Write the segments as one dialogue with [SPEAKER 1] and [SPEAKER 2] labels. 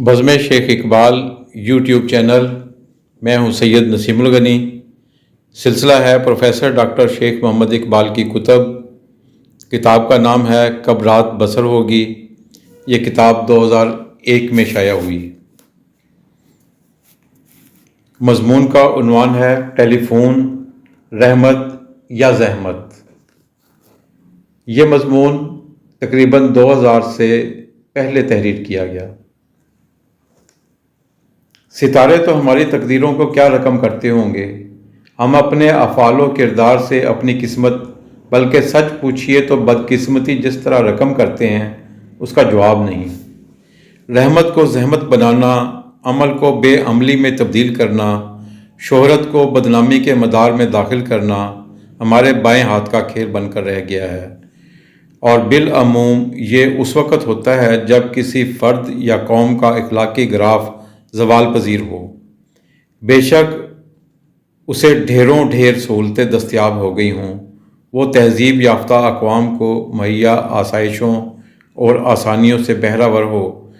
[SPEAKER 1] बज़्म Sheikh Iqbal YouTube channel. मैं हूं सैयद नसीमुल गनी। सिलसिला है प्रोफेसर डॉक्टर शेख मोहम्मद इकबाल की कुतब। किताब का नाम है कब रात बसर होगी। ये किताब 2001 में शाया हुई। मज़मून का उन्वान है टेलीफ़ोन, रहमत या ज़हमत। ये मज़मून तकरीबन 2000 से पहले तहरीर किया गया। सितारे तो हमारी तकदीरों को क्या रकम करते होंगे। हम अपने अफ़ाल व किरदार से अपनी किस्मत, बल्कि सच पूछिए तो बदकिस्मती जिस तरह रकम करते हैं उसका जवाब नहीं। रहमत को ज़हमत बनाना, अमल को बेअमली में तब्दील करना, शोहरत को बदनामी के मदार में दाखिल करना हमारे बाएं हाथ का खेल बनकर रह गया है। और बिलअमूम ये उस वक़्त होता है जब किसी फ़र्द या कौम का इखलाकी ग्राफ ज़वाल पजीर हो। बेशक उसे ढेरों ढेर सहूलतें दस्तयाब हो गई हों, वो तहज़ीब याफ्ता अक़वाम को मुहैया आसाइशों और आसानियों से बहरावर हो,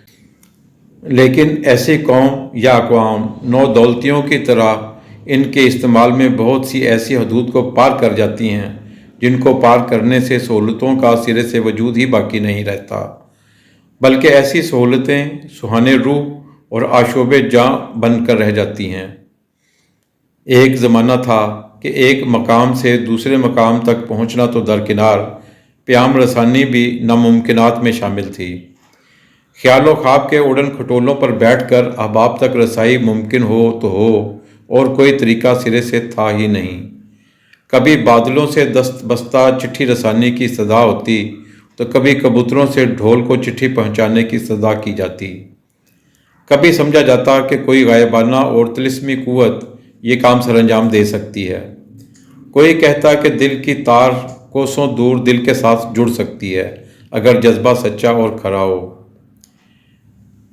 [SPEAKER 1] लेकिन ऐसी कौम या अक़वाम नौदौलतियों की तरह इनके इस्तेमाल में बहुत सी ऐसी हदूद को पार कर जाती हैं जिनको पार करने से सहूलतों का सिरे से वजूद ही बाकी नहीं रहता, बल्कि ऐसी सहूलतें सुहाने रूह और आशोबे जाँ बन कर रह जाती हैं। एक ज़माना था कि एक मकाम से दूसरे मकाम तक पहुँचना तो दरकिनार, प्याम रसानी भी नामुमकिनात में शामिल थी। ख्याल ख्वाब के उड़न खटोलों पर बैठकर अहबाब तक रसाई मुमकिन हो तो हो, और कोई तरीका सिरे से था ही नहीं। कभी बादलों से दस्त बस्ता चिट्ठी रसानी की सदा होती, तो कभी कबूतरों से ढोल को चिट्ठी पहुँचाने की सदा की जाती। कभी समझा जाता कि कोई गायबाना और तिलिस्मी कुव्वत ये काम सरअंजाम दे सकती है। कोई कहता कि दिल की तार कोसों दूर दिल के साथ जुड़ सकती है अगर जज्बा सच्चा और खरा हो।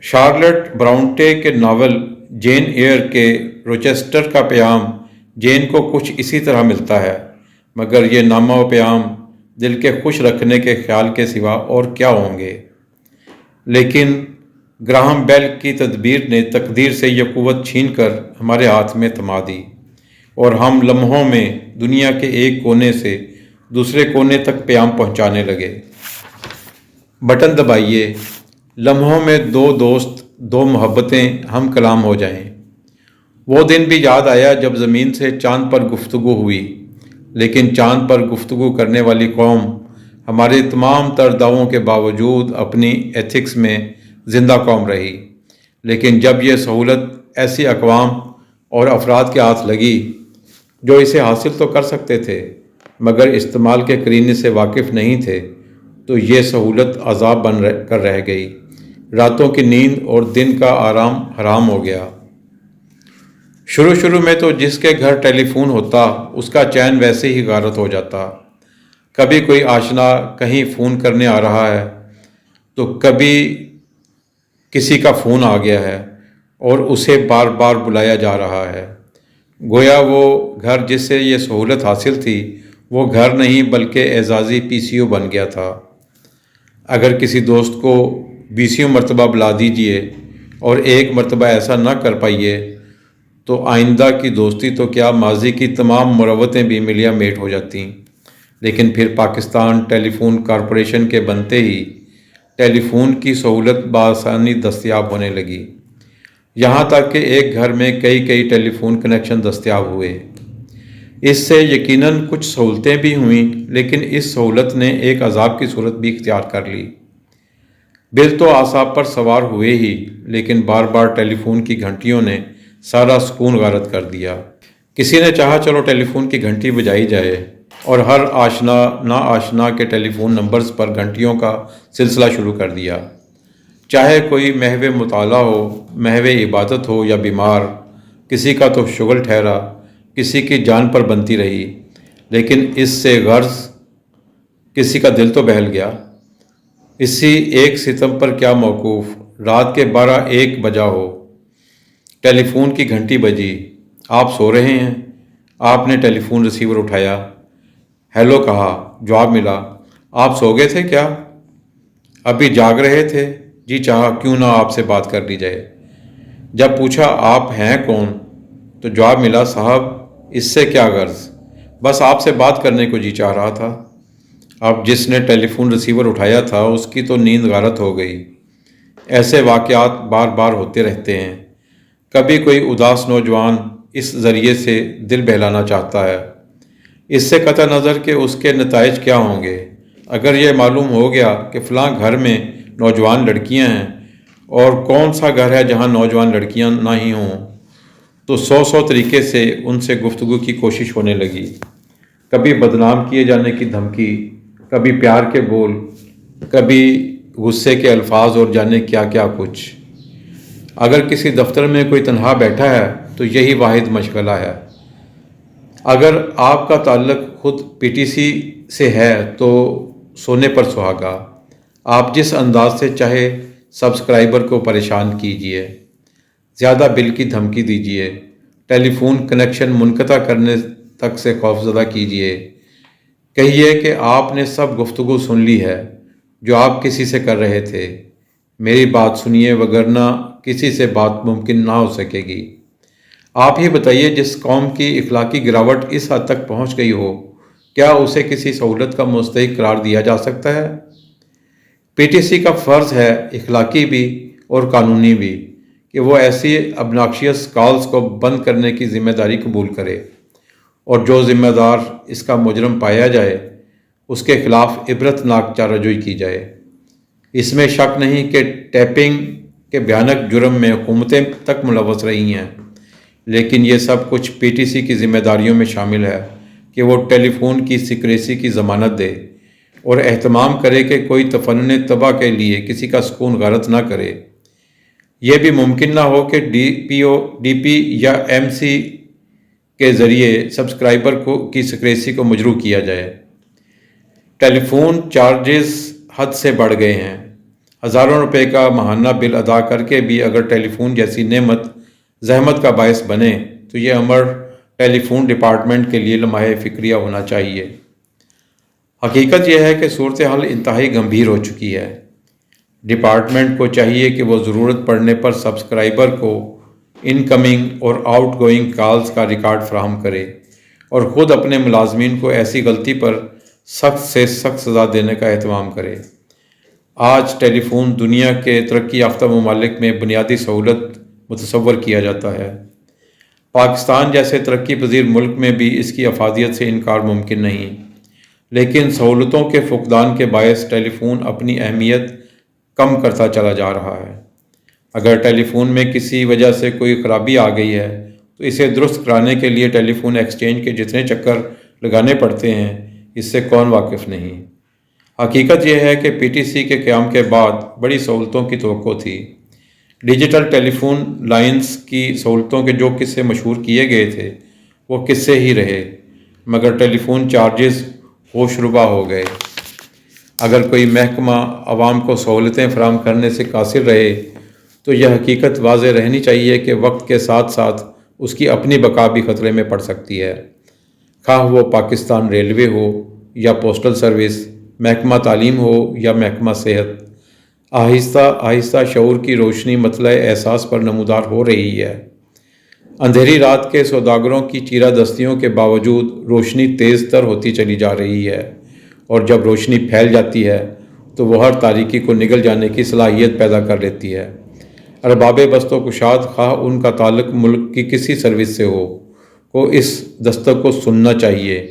[SPEAKER 1] शार्लेट ब्राउंटे के नावल जेन एयर के रोचेस्टर का प्याम जेन को कुछ इसी तरह मिलता है, मगर ये नामा व प्याम दिल के खुश रखने के ख्याल के सिवा और क्या होंगे। लेकिन ग्राहम बेल की तदबीर ने तकदीर से यह कुव्वत छीन कर हमारे हाथ में थमा दी, और हम लम्हों में दुनिया के एक कोने से दूसरे कोने तक प्याम पहुंचाने लगे। बटन दबाइए, लम्हों में दो दोस्त, दो मोहब्बतें हम कलाम हो जाएं। वो दिन भी याद आया जब ज़मीन से चाँद पर गुफ्तगू हुई, लेकिन चाँद पर गुफ्तगू करने वाली कौम हमारे तमाम तर दावों के बावजूद अपनी एथिक्स में ज़िंदा कौम रही। लेकिन जब यह सहूलत ऐसी अक़वाम और अफराद के हाथ लगी जो इसे हासिल तो कर सकते थे मगर इस्तेमाल के करीने से वाकिफ़ नहीं थे, तो ये सहूलत अज़ाब बन कर रह गई। रातों की नींद और दिन का आराम हराम हो गया। शुरू में तो जिसके घर टेलीफोन होता उसका चैन वैसे ही गारत हो जाता। कभी कोई आशना कहीं फ़ोन करने आ रहा है, तो कभी किसी का फ़ोन आ गया है और उसे बार बार बुलाया जा रहा है। गोया वो घर जिससे ये सहूलत हासिल थी वो घर नहीं बल्कि एजाज़ी PCO बन गया था। अगर किसी दोस्त को 20 मरतबा बुला दीजिए और एक मरतबा ऐसा ना कर पाइए, तो आइंदा की दोस्ती तो क्या माजी की तमाम मुरव्वतें भी मिलिया मेट हो जाती। लेकिन फिर पाकिस्तान टेलीफोन कॉरपोरेशन के बनते ही टेलीफोन की सहूलत बआसानी दस्तयाब होने लगी। यहाँ तक कि एक घर में कई टेलीफोन कनेक्शन दस्तयाब हुए। इससे यकीनन कुछ सहूलतें भी हुईं, लेकिन इस सहूलत ने एक अजाब की सूरत भी इख्तियार कर ली। बिल तो आसाब पर सवार हुए ही, लेकिन बार बार टेलीफोन की घंटियों ने सारा सुकून गारत कर दिया। किसी ने चाहा चलो टेलीफोन की घंटी बजाई जाए, और हर आशना ना आशना के टेलीफोन नंबर्स पर घंटियों का सिलसिला शुरू कर दिया। चाहे कोई महवे मुताला हो, महवे इबादत हो या बीमार, किसी का तो शुगल ठहरा, किसी की जान पर बनती रही, लेकिन इससे गर्ज किसी का दिल तो बहल गया। इसी एक सितम पर क्या मौकूफ़, रात के 12-1 बजा हो, टेलीफोन की घंटी बजी। आप सो रहे हैं। आपने टेलीफोन रिसीवर उठाया, हेलो कहा, जवाब मिला, आप सो गए थे क्या? अभी जाग रहे थे? جی چاہا کیوں نہ آپ سے بات کر لی جائے۔ جب پوچھا آپ ہیں کون تو جواب ملا صاحب اس سے کیا غرض، بس آپ سے بات کرنے کو جی چاہ رہا تھا۔ اب جس نے ٹیلی فون ریسیور اٹھایا تھا اس کی تو نیند غارت ہو گئی۔ ایسے واقعات بار بار ہوتے رہتے ہیں۔ کبھی کوئی اداس نوجوان اس ذریعے سے دل بہلانا چاہتا ہے، اس سے قطع نظر کہ اس کے نتائج کیا ہوں گے۔ اگر یہ معلوم ہو گیا کہ فلاں گھر میں نوجوان لڑکیاں ہیں اور کون سا گھر ہے جہاں نوجوان لڑکیاں نہ ہی ہوں، تو 100 طریقے سے ان سے گفتگو کی کوشش ہونے لگی۔ کبھی بدنام کیے جانے کی دھمکی، کبھی پیار کے بول، کبھی غصے کے الفاظ اور جانے کیا کیا کچھ۔ اگر کسی دفتر میں کوئی تنہا بیٹھا ہے تو یہی واحد مشغلہ ہے۔ اگر آپ کا تعلق خود پی ٹی سی سے ہے تو سونے پر سہاگا، آپ جس انداز سے چاہے سبسکرائبر کو پریشان کیجیے، زیادہ بل کی دھمکی دیجیے، ٹیلی فون کنیکشن منقطع کرنے تک سے خوفزدہ کیجیے، کہیے کہ آپ نے سب گفتگو سن لی ہے جو آپ کسی سے کر رہے تھے، میری بات سنیے وگرنہ کسی سے بات ممکن نہ ہو سکے گی۔ آپ ہی بتائیے جس قوم کی اخلاقی گراوٹ اس حد تک پہنچ گئی ہو، کیا اسے کسی سہولت کا مستحق قرار دیا جا سکتا ہے؟ پی ٹی سی کا فرض ہے اخلاقی بھی اور قانونی بھی کہ وہ ایسی ابناکشیس کالز کو بند کرنے کی ذمہ داری قبول کرے، اور جو ذمہ دار اس کا مجرم پایا جائے اس کے خلاف عبرت ناک چارہ کی جائے۔ اس میں شک نہیں کہ ٹیپنگ کے بھیانک جرم میں حکومتیں تک ملوث رہی ہیں، لیکن یہ سب کچھ پی ٹی سی کی ذمہ داریوں میں شامل ہے کہ وہ ٹیلی فون کی سیکریسی کی ضمانت دے اور اہتمام کرے کہ کوئی تفنن تباہ کے لیے کسی کا سکون غارت نہ کرے۔ یہ بھی ممکن نہ ہو کہ ڈی پی یا ایم سی کے ذریعے سبسکرائبر کی سیکریسی کو مجروح کیا جائے۔ ٹیلی فون چارجز حد سے بڑھ گئے ہیں۔ ہزاروں روپے کا ماہانہ بل ادا کر کے بھی اگر ٹیلی فون جیسی نعمت زحمت کا باعث بنے تو یہ امر ٹیلی فون ڈپارٹمنٹ کے لیے لمحہ فکریہ ہونا چاہیے۔ حقیقت یہ ہے کہ صورتحال انتہائی گمبھیر ہو چکی ہے۔ ڈپارٹمنٹ کو چاہیے کہ وہ ضرورت پڑنے پر سبسکرائبر کو انکمنگ اور آؤٹ گوئنگ کالز کا ریکارڈ فراہم کرے اور خود اپنے ملازمین کو ایسی غلطی پر سخت سے سخت سزا دینے کا اہتمام کرے۔ آج ٹیلی فون دنیا کے ترقی یافتہ ممالک میں بنیادی سہولت متصور کیا جاتا ہے۔ پاکستان جیسے ترقی پذیر ملک میں بھی اس کی افادیت سے انکار ممکن نہیں، لیکن سہولتوں کے فقدان کے باعث ٹیلی فون اپنی اہمیت کم کرتا چلا جا رہا ہے۔ اگر ٹیلی فون میں کسی وجہ سے کوئی خرابی آ گئی ہے تو اسے درست کرانے کے لیے ٹیلی فون ایکسچینج کے جتنے چکر لگانے پڑتے ہیں اس سے کون واقف نہیں۔ حقیقت یہ ہے کہ پی ٹی سی کے قیام کے بعد بڑی سہولتوں کی توقع تھی۔ ڈیجیٹل ٹیلی فون لائنز کی سہولتوں کے جو قصے مشہور کیے گئے تھے وہ قصے ہی رہے، مگر ٹیلی فون چارجز ہوش ربا ہو گئے۔ اگر کوئی محکمہ عوام کو سہولتیں فراہم کرنے سے قاصر رہے تو یہ حقیقت واضح رہنی چاہیے کہ وقت کے ساتھ ساتھ اس کی اپنی بقا بھی خطرے میں پڑ سکتی ہے، خواہ وہ پاکستان ریلوے ہو یا پوسٹل سروس، محکمہ تعلیم ہو یا محکمہ صحت۔ آہستہ آہستہ شعور کی روشنی مطلع احساس پر نمودار ہو رہی ہے۔ اندھیری رات کے سوداگروں کی چیرہ دستیوں کے باوجود روشنی تیز تر ہوتی چلی جا رہی ہے، اور جب روشنی پھیل جاتی ہے تو وہ ہر تاریکی کو نگل جانے کی صلاحیت پیدا کر لیتی ہے۔ ارباب بست و کشاد، خواہ ان کا تعلق ملک کی کسی سروس سے ہو، کو اس دستک کو سننا چاہیے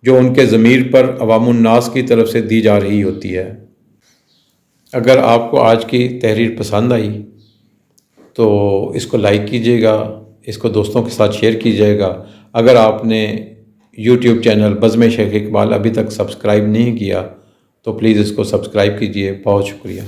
[SPEAKER 1] جو ان کے ضمیر پر عوام الناس کی طرف سے دی جا رہی ہوتی ہے۔ اگر آپ کو آج کی تحریر پسند آئی تو اس کو لائک کیجیے گا، اس کو دوستوں کے ساتھ شیئر کیجیے گا۔ اگر آپ نے یوٹیوب چینل بزم شیخ اقبال ابھی تک سبسکرائب نہیں کیا تو پلیز اس کو سبسکرائب کیجیے۔ بہت شکریہ۔